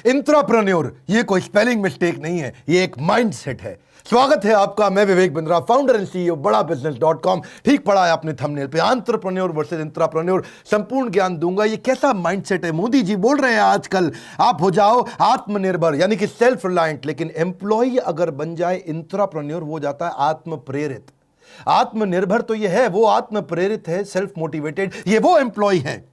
Intrapreneur ये कोई spelling mistake नहीं है, ये एक माइंडसेट है। स्वागत है आपका, मैं Vivek Bindra, founder and CEO बड़ा बिजनेस.com। ठीक पढ़ा है आपने थंबनेल पे, एंटरप्रेन्योर वर्सेस इंट्राप्रेन्योर। संपूर्ण ज्ञान दूंगा। ये कैसा माइंडसेट है? मोदी जी बोल रहे हैं आजकल आप हो जाओ आत्मनिर्भर यानी कि सेल्फ रिलायंट, लेकिन एम्प्लॉय अगर बन जाए इंट्राप्रेन्योर वो जाता है आत्म प्रेरित। आत्मनिर्भर तो ये है, वो आत्म प्रेरित है, सेल्फ मोटिवेटेड। ये वो एम्प्लॉय है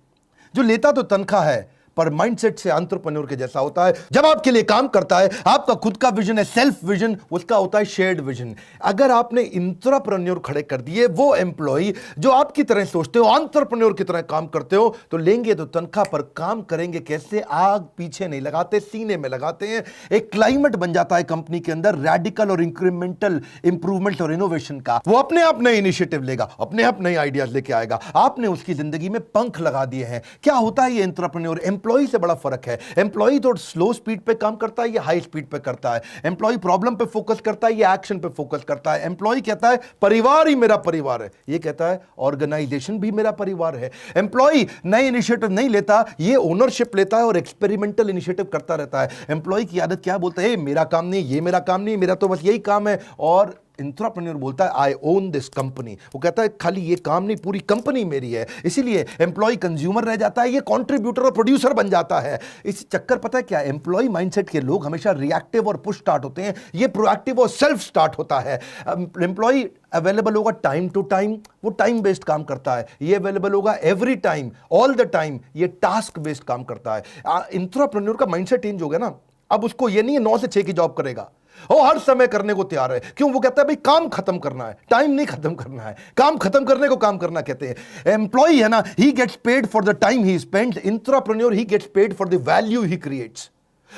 जो लेता तो तनख्वाह है पर माइंडसेट से एंटरप्रेन्योर के जैसा होता है। जब आपके लिए काम करता है, आपका खुद का विजन है, सेल्फ विजन, उसका होता है शेयर्ड विजन। अगर आपने इंट्राप्रेन्योर खड़े कर दिए, वो एम्प्लॉय जो आपकी तरह सोचते हो, एंटरप्रेन्योर की तरह काम करते हो, तो लेंगे तो तनख्वाह पर काम करेंगे कैसे? आग पीछे नहीं लगाते, सीने में लगाते हैं। एक क्लाइमेट बन जाता है कंपनी के अंदर रैडिकल और इंक्रीमेंटल इंप्रूवमेंट और इनोवेशन का। वो अपने आप नए इनिशिएटिव लेगा, अपने आप नए आइडियाज लेके आएगा। आपने उसकी जिंदगी में पंख लगा दिए हैं। क्या होता है ये इंट्राप्रेन्योर? एम्प्लॉय से बड़ा फर्क है। एम्प्लॉय तो स्लो स्पीड पे काम करता है, ये हाई स्पीड पे करता है। एम्प्लॉय प्रॉब्लम पे फोकस करता है, ये एक्शन पे फोकस करता है। एम्प्लॉय कहता है परिवार ही मेरा परिवार है, ये कहता है ऑर्गेनाइजेशन भी मेरा परिवार है। एम्प्लॉय नए इनिशिएटिव नहीं लेता, ये ओनरशिप लेता है और एक्सपेरिमेंटल इनिशिएटिव करता रहता है। एम्प्लॉय की आदत क्या बोलता है? मेरा काम नहीं, ये मेरा काम नहीं, मेरा तो बस यही काम है। और इंट्राप्रेन्योर बोलता है आई ओन दिस कंपनी। वो कहता है खाली ये काम नहीं, पूरी कंपनी मेरी है। इसीलिए एम्प्लॉय कंज्यूमर रह जाता है, ये कंट्रीब्यूटर और प्रोड्यूसर बन जाता है। इस चक्कर पता है क्या? एम्प्लॉय माइंडसेट के लोग हमेशा रिएक्टिव और पुश स्टार्ट होते हैं, ये प्रोएक्टिव और सेल्फ स्टार्ट होता है। एम्प्लॉय अवेलेबल होगा टाइम टू टाइम, वो टाइम बेस्ड काम करता है। ये अवेलेबल होगा every time, all the time, ये टास्क बेस्ड काम करता है। इंट्राप्रेन्योर का माइंडसेट चेंज हो गया ना। अब उसको ये नहीं है 9 से 6 की जॉब करेगा, वो हर समय करने को तैयार है। क्यों? वो कहता है भाई काम खत्म करना है, टाइम नहीं खत्म करना है। काम खत्म करने को काम करना कहते हैं। एम्प्लॉय है ना, he gets paid for the time he spends. Intrapreneur he gets paid for the value he creates.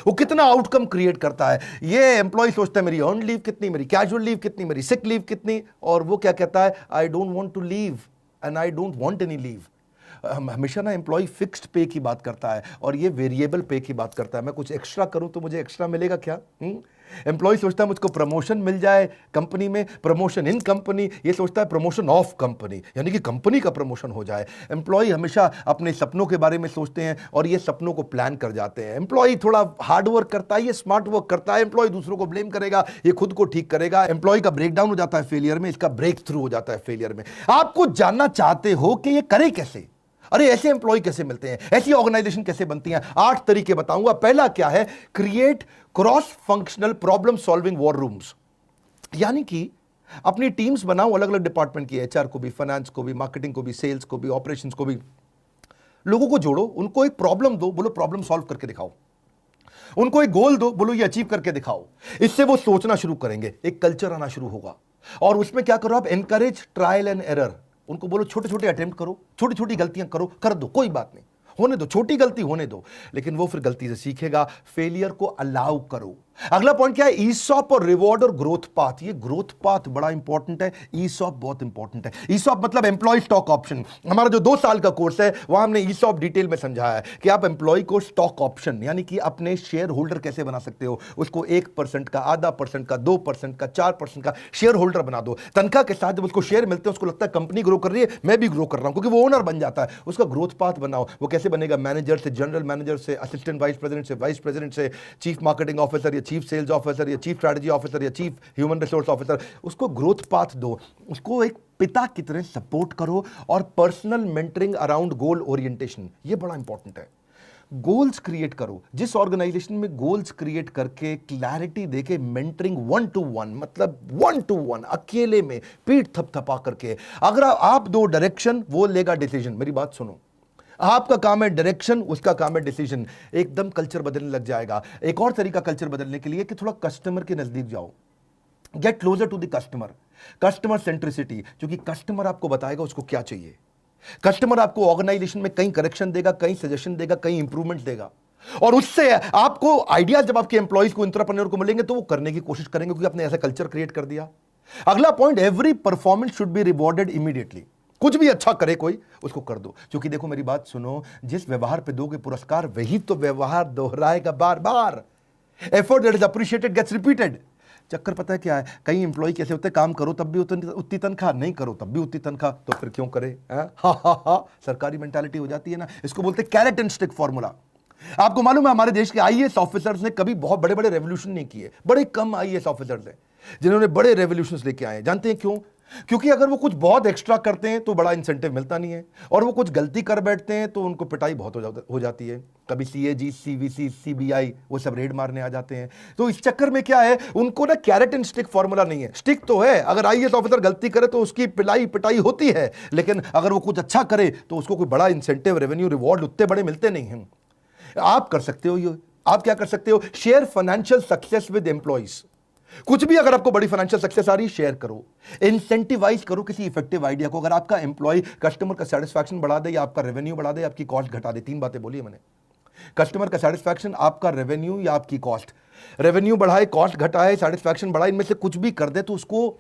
वो कितना आउटकम क्रिएट करता है। ये एम्प्लॉय सोचता है मेरी अर्न लीव कितनी, मेरी कैजुअल लीव कितनी, मेरी सिक लीव कितनी, और वो क्या कहता है? I don't want to leave and I don't want any leave. हमेशा ना एम्प्लॉय फिक्स्ड पे की बात करता है और ये वेरिएबल पे की बात करता है। मैं कुछ एक्स्ट्रा करूं तो मुझे एक्स्ट्रा मिलेगा क्या? एम्प्लॉय सोचता है मुझको प्रमोशन मिल जाए कंपनी में, प्रमोशन इन कंपनी। ये सोचता है प्रमोशन ऑफ कंपनी, यानी कि कंपनी का प्रमोशन हो जाए। एम्प्लॉय हमेशा अपने सपनों के बारे में सोचते हैं और ये सपनों को प्लान कर जाते हैं। एम्प्लॉय थोड़ा हार्ड वर्क करता है, ये स्मार्ट वर्क करता है। एम्प्लॉय दूसरों को ब्लेम करेगा, ये खुद को ठीक करेगा। एम्प्लॉय का ब्रेकडाउन हो जाता है फेलियर में, इसका ब्रेक थ्रू हो जाता है फेलियर में। आपको जानना चाहते हो कि ये करे कैसे? अरे ऐसे एम्प्लॉय कैसे मिलते हैं, ऐसी ऑर्गेनाइजेशन कैसे बनती हैं? 8 तरीके बताऊंगा। पहला क्या है? Create cross functional problem solving war rooms. यानी कि अपनी टीम्स बनाओ अलग अलग डिपार्टमेंट की, एचआर को भी, फाइनेंस को भी, मार्केटिंग को भी, सेल्स को भी, ऑपरेशंस को भी। लोगों को जोड़ो, उनको एक प्रॉब्लम दो, बोलो प्रॉब्लम सॉल्व करके दिखाओ। उनको एक गोल दो, बोलो ये अचीव करके दिखाओ। इससे वो सोचना शुरू करेंगे, एक कल्चर आना शुरू होगा। और उसमें क्या करो आप? Encourage trial and error. उनको बोलो छोटे छोटे अटेम्प्ट करो, छोटी छोटी गलतियां करो, कर दो, कोई बात नहीं, होने दो, छोटी गलती होने दो, लेकिन वो फिर गलती से सीखेगा। फेलियर को अलाउ करो। अगला पॉइंट क्या है? ईसॉप और रिवॉर्ड और ग्रोथ पाथ। ये ग्रोथ पाथ बड़ा इंपॉर्टेंट है, ईसॉप बहुत इंपॉर्टेंट है। ईसॉप मतलब एम्प्लॉय स्टॉक ऑप्शन। हमारा जो 2 साल का कोर्स है वहां हमने ईसॉप डिटेल में समझाया है कि आप एम्प्लॉय को स्टॉक ऑप्शन यानी कि अपने शेयर होल्डर कैसे बना सकते हो। उसको 1% का, आधा % का, 2% का, 4% का शेयर होल्डर बना दो। तनख्वाह के साथ जब उसको शेयर मिलते हैं उसको लगता है कंपनी ग्रो कर रही है, मैं भी ग्रो कर रहा हूं, क्योंकि वो ओनर बन जाता है। उसका ग्रोथ पाथ बनाओ। वो कैसे बनेगा? मैनेजर से, जनरल मैनेजर से, असिस्टेंट वाइस प्रेसिडेंट से, वाइस प्रेसिडेंट से, चीफ मार्केटिंग ऑफिसर या चीफ सेल्स ऑफिसर या चीफ स्ट्रेटजी ऑफिसर या चीफ ह्यूमन रिसोर्स ऑफिसर। उसको ग्रोथ पाथ दो, उसको एक पिता की तरह सपोर्ट करो। और पर्सनल मेंटरिंग अराउंड गोल ओरिएंटेशन, ये बड़ा इंपॉर्टेंट है। गोल्स क्रिएट करो। जिस ऑर्गेनाइजेशन में गोल्स क्रिएट करके क्लैरिटी देके मेंटरिंग 1 to 1, मतलब 1 to 1 अकेले में पीठ थपथपा करके, अगर आप दो डायरेक्शन, वो लेगा डिसीजन। मेरी बात सुनो, आपका काम है डायरेक्शन, उसका काम है डिसीजन। एकदम कल्चर बदलने लग जाएगा। एक और तरीका कल्चर बदलने के लिए कि थोड़ा कस्टमर के नजदीक जाओ, get closer to the customer. Customer centricity, क्योंकि कस्टमर आपको बताएगा उसको क्या चाहिए। कस्टमर आपको ऑर्गेनाइजेशन में कहीं करेक्शन देगा, कहीं सजेशन देगा, कहीं इंप्रूवमेंट देगा, और उससे आपको आइडिया जब आपके एम्प्लॉइज को, इंट्राप्रेन्योर को मिलेंगे तो वो करने की कोशिश करेंगे, क्योंकि आपने ऐसा कल्चर क्रिएट कर दिया। अगला point, every performance should be rewarded immediately. कुछ भी अच्छा करे कोई, उसको कर दो। क्योंकि देखो मेरी बात सुनो, जिस व्यवहार पे दोगे पुरस्कार, वही तो व्यवहार दोहराएगा बार बार। Effort that is appreciated gets repeated. चक्कर पता है क्या है? कई एम्प्लॉय कैसे होते हैं, काम करो तब भी उतनी तनख्वाह, नहीं करो तब भी उतनी तनख्वाह, तो फिर क्यों करे? सरकारी मेंटालिटी हो जाती है ना। इसको बोलते हैं कैरेट एंड स्टिक फॉर्मूला। आपको मालूम है हमारे देश के आईएएस ऑफिसर्स ने कभी बहुत बड़े बड़े रेवोल्यूशन नहीं किए। बड़े कम आईएएस ऑफिसर्स हैं जिन्होंने बड़े रेवोल्यूशंस लेके आए। जानते हैं क्यों? क्योंकि अगर वो कुछ बहुत एक्स्ट्रा करते हैं तो बड़ा इंसेंटिव मिलता नहीं है, और वो कुछ गलती कर बैठते हैं तो उनको पिटाई बहुत हो जाती है। कभी सीएजी, सीवीसी, सीबीआई वो सब रेड मारने आ जाते हैं। तो इस चक्कर में क्या है, उनको ना कैरेट एंड स्टिक फॉर्मूला नहीं है। स्टिक तो है, अगर आईएएस ऑफिसर गलती करे तो उसकी पिटाई होती है, लेकिन अगर वो कुछ अच्छा करे तो उसको कोई बड़ा इंसेंटिव, रेवेन्यू, रिवॉर्ड उतने बड़े मिलते नहीं हैं। आप कर सकते हो ये, आप क्या कर सकते हो? Share financial success with employees. कुछ भी अगर आपको बड़ी फाइनेंशियल सक्सेस आ रही, शेयर करो, इंसेंटिवाइज करो किसी इफेक्टिव आइडिया को। अगर आपका एम्प्लॉय कस्टमर का सेटिस्फैक्शन बढ़ा दे, या आपका रेवेन्यू बढ़ा दे, आपकी कॉस्ट घटा दे, 3 बातें बोली मैंने। कस्टमर का सेटिस्फैक्शन, आपका रेवेन्यू या आपकी कॉस्ट। रेवेन्यू बढ़ाए, कॉस्ट घटाए, सेटिस्फैक्शन बढ़ाए, इनमें से कुछ भी कर दे तो उसको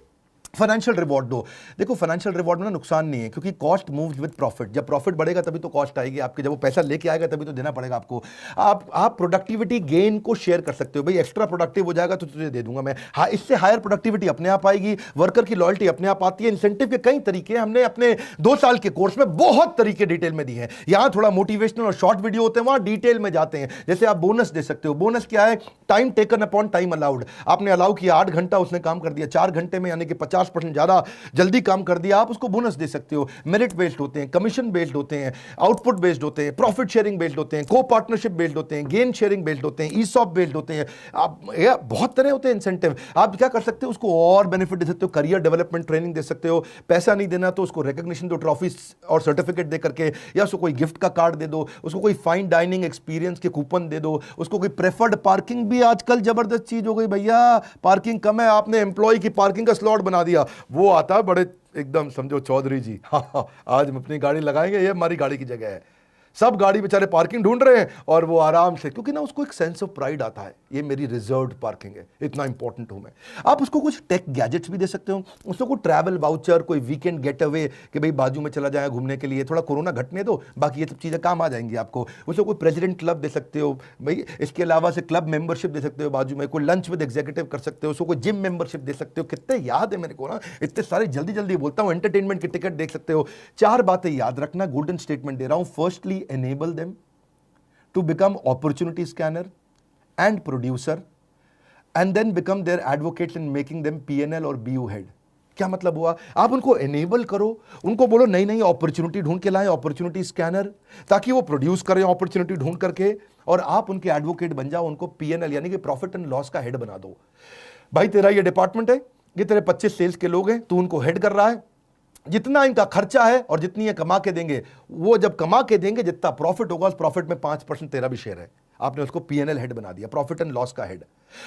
फाइनेंशियल रिवॉर्ड दो। देखो फाइनेंशियल रिवॉर्ड में ना नुकसान नहीं है, क्योंकि कॉस्ट मूव्स विद प्रॉफिट। जब प्रॉफिट बढ़ेगा तभी तो कॉस्ट आएगी आपके, जब वो पैसा लेके आएगा तभी तो देना पड़ेगा आपको। आप प्रोडक्टिविटी गेन को शेयर कर सकते हो। भाई एक्स्ट्रा प्रोडक्टिव हो जाएगा तो तुझे दे दूंगा मैं, हाँ, इससे हायर प्रोडक्टिविटी अपने आप आएगी, वर्कर की लॉयल्टी अपने आप आती है। इंसेंटिव के कई तरीके हमने अपने 2 साल के कोर्स में बहुत तरीके डिटेल में दिए हैं। यहां थोड़ा मोटिवेशनल और शॉर्ट वीडियो होते हैं, वहां डिटेल में जाते हैं। जैसे आप बोनस दे सकते हो। बोनस क्या है? Time taken upon time allowed. आपने अलाउ किया 8 घंटा, उसने काम कर दिया 4 घंटे में, यानी कि 50% ज्यादा जल्दी काम कर दिया, आप उसको बोनस दे सकते हो। मेरिट बेस्ड होते हैं, कमीशन बेस्ड होते हैं, आउटपुट बेस्ड होते हैं, प्रॉफिट शेयरिंग बेस्ड होते हैं, को पार्टनरशिप बेस्ड होते हैं, गेन शेयरिंग बेस्ड होते हैं, ईसॉप बेस्ड होते हैं। आप बहुत तरह होते हैं इंसेंटिव। आप क्या कर सकते हो? उसको और बेनिफिट दे सकते हो, करियर डेवलपमेंट ट्रेनिंग दे सकते हो। पैसा नहीं देना तो उसको रिकॉग्निशन दो, ट्रॉफी और सर्टिफिकेट दे करके, या उसको कोई गिफ्ट का कार्ड दे दो, उसको कोई फाइन डाइनिंग एक्सपीरियंस के कूपन दे दो, उसको कोई प्रेफर्ड पार्किंग भी आजकल जबरदस्त चीज हो गई भैया। पार्किंग कम है, आपने एम्प्लॉय की पार्किंग का स्लॉट बना दिया, वो आता है बड़े एकदम समझो चौधरी जी, हाँ, आज हम अपनी गाड़ी लगाएंगे, ये हमारी गाड़ी की जगह है। सब गाड़ी बेचारे पार्किंग ढूंढ रहे हैं और वो आराम से, क्योंकि ना उसको एक सेंस ऑफ प्राइड आता है, ये मेरी रिजर्व्ड पार्किंग है, इतना इंपॉर्टेंट हूं मैं। आप उसको कुछ टेक गैजेट्स भी दे सकते हो, उसको कोई ट्रैवल वाउचर, कोई वीकेंड गेट अवे कि भाई बाजू में चला जाए घूमने के लिए, थोड़ा कोरोना घटने दो, बाकी ये सब चीज़ें काम आ जाएंगी आपको। उसको कोई प्रेसिडेंट क्लब दे सकते हो भाई, इसके अलावा से क्लब मेंबरशिप दे सकते हो बाजू में, कोई लंच विद एग्जीक्यूटिव कर सकते हो, उसको कोई जिम मेंबरशिप दे सकते हो। कितने याद है मेरे को ना, इतने सारे जल्दी जल्दी बोलता हूँ। एंटरटेनमेंट की टिकट देख सकते हो। 4 बातें याद रखना, गोल्डन स्टेटमेंट दे रहा हूं। Firstly, enable them to become opportunity scanner and producer, and then become their advocates in making them PNL और BU head। क्या मतलब हुआ? आप उनको एनेबल करो, उनको बोलो नई नई अपॉर्चुनिटी ढूंढ के लाएं, अपॉर्चुनिटी स्कैनर, ताकि वो प्रोड्यूस करें अपॉर्चुनिटी ढूंढ करके, और आप उनके एडवोकेट बन जाओ, उनको PNL यानी कि प्रॉफिट एंड लॉस का हेड बना दो। भाई तेरा ये डिपार्टमेंट है, ये तेरे 25 सेल्स के लोग हैं, तू उनको हेड कर रहा है, जितना इनका खर्चा है और जितनी ये कमा के देंगे, वो जब कमा के देंगे जितना प्रॉफिट होगा, उस प्रॉफिट में 5% तेरा भी शेयर है। आपने उसको पीएनएल हेड बना दिया, प्रॉफिट एंड लॉस का हेड।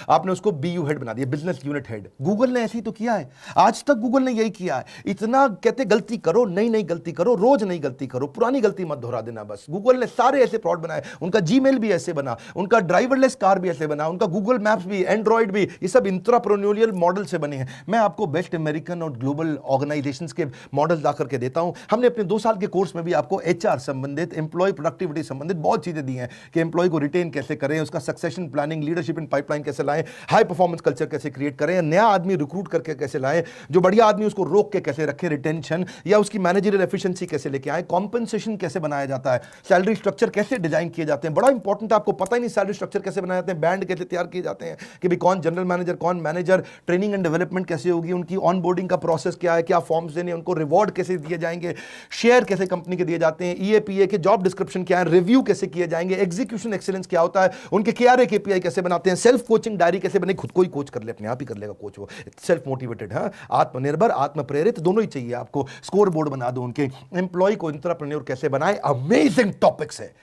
आपने उसको बीयू हेड बना दिया, बिजनेस यूनिट हेड। गूगल ने ऐसे ही तो किया है, आज तक गूगल ने यही किया है। इतना कहते गलती करो, नई नई गलती करो, रोज नई गलती करो, पुरानी गलती मत दोहरा देना बस। गूगल ने सारे ऐसे प्रोडक्ट बनाए, उनका जीमेल भी ऐसे बना, उनका ड्राइवरलेस कार भी ऐसे बना, उनका गूगल मैप्स भी, एंड्रॉइड भी, ये सब इंट्राप्रेन्योरियल मॉडल से बने हैं। मैं आपको बेस्ट अमेरिकन और ग्लोबल ऑर्गेनाइजेशंस के मॉडल ला करके देता हूं। हमने अपने 2 साल के कोर्स में भी आपको एचआर संबंधित, एम्प्लॉय प्रोडक्टिविटी संबंधित बहुत चीजें दी हैं कि एम्प्लॉय को रिटेन कैसे करें, उसका succession planning, leadership in pipeline कैसे लाएं, हाई परफॉर्मेंस कल्चर कैसे क्रिएट करें, नया आदमी रिक्रूट करके कैसे लाएं, जो बढ़िया आदमी उसको रोक के कैसे रखें, रिटेंशन या उसकी मैनेजरियल एफिशिएंसी कैसे लेके आए, कॉम्पेंसेशन कैसे बनाया जाता है, सैलरी स्ट्रक्चर कैसे डिजाइन किए जाते हैं। बड़ा इंपॉर्टेंट है, आपको पता ही नहीं सैलरी स्ट्रक्चर कैसे बनाए जाते हैं, बैंड कैसे तैयार किए जाते हैं कि भाई कौन जनरल मैनेजर, कौन मैनेजर, ट्रेनिंग एंड डेवलपमेंट कैसे होगी, उनकी ऑनबोर्डिंग का प्रोसेस क्या है, क्या फॉर्म्स देने, उनको रिवॉर्ड कैसे दिए जाएंगे, शेयर कैसे कंपनी के दिए जाते हैं, ईएपीए के जॉब डिस्क्रिप्शन क्या है, रिव्यू कैसे किए जाएंगे, एग्जीक्यूशन एक्सीलेंस क्या होता है, उनके केआरए केपीआई कैसे बनाते हैं, सेल्फ कोचिंग डायरी कैसे बने, खुद को ही कोच कर ले, अपने आप ही कर लेगा कोच, वो सेल्फ मोटिवेटेड है, आत्मनिर्भर, आत्म प्रेरित, दोनों ही चाहिए आपको। स्कोर बोर्ड बना दो, उनके एम्प्लॉय को एंटरप्रेन्योर कैसे बनाए। अमेजिंग टॉपिक्स है,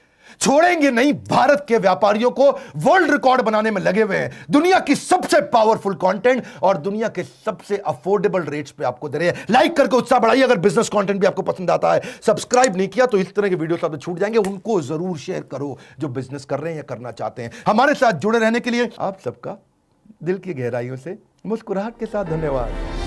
छोड़ेंगे नहीं। भारत के व्यापारियों को वर्ल्ड रिकॉर्ड बनाने में लगे हुए हैं, दुनिया की सबसे पावरफुल कंटेंट और दुनिया के सबसे अफोर्डेबल रेट्स पे आपको दे रहे हैं। लाइक करके उत्साह बढ़ाइए। अगर बिजनेस कंटेंट भी आपको पसंद आता है, सब्सक्राइब नहीं किया तो इस तरह के वीडियोस आपसे छूट जाएंगे, उनको जरूर शेयर करो जो बिजनेस कर रहे हैं या करना चाहते हैं। हमारे साथ जुड़े रहने के लिए आप सबका दिल की गहराइयों से मुस्कुराहट के साथ धन्यवाद।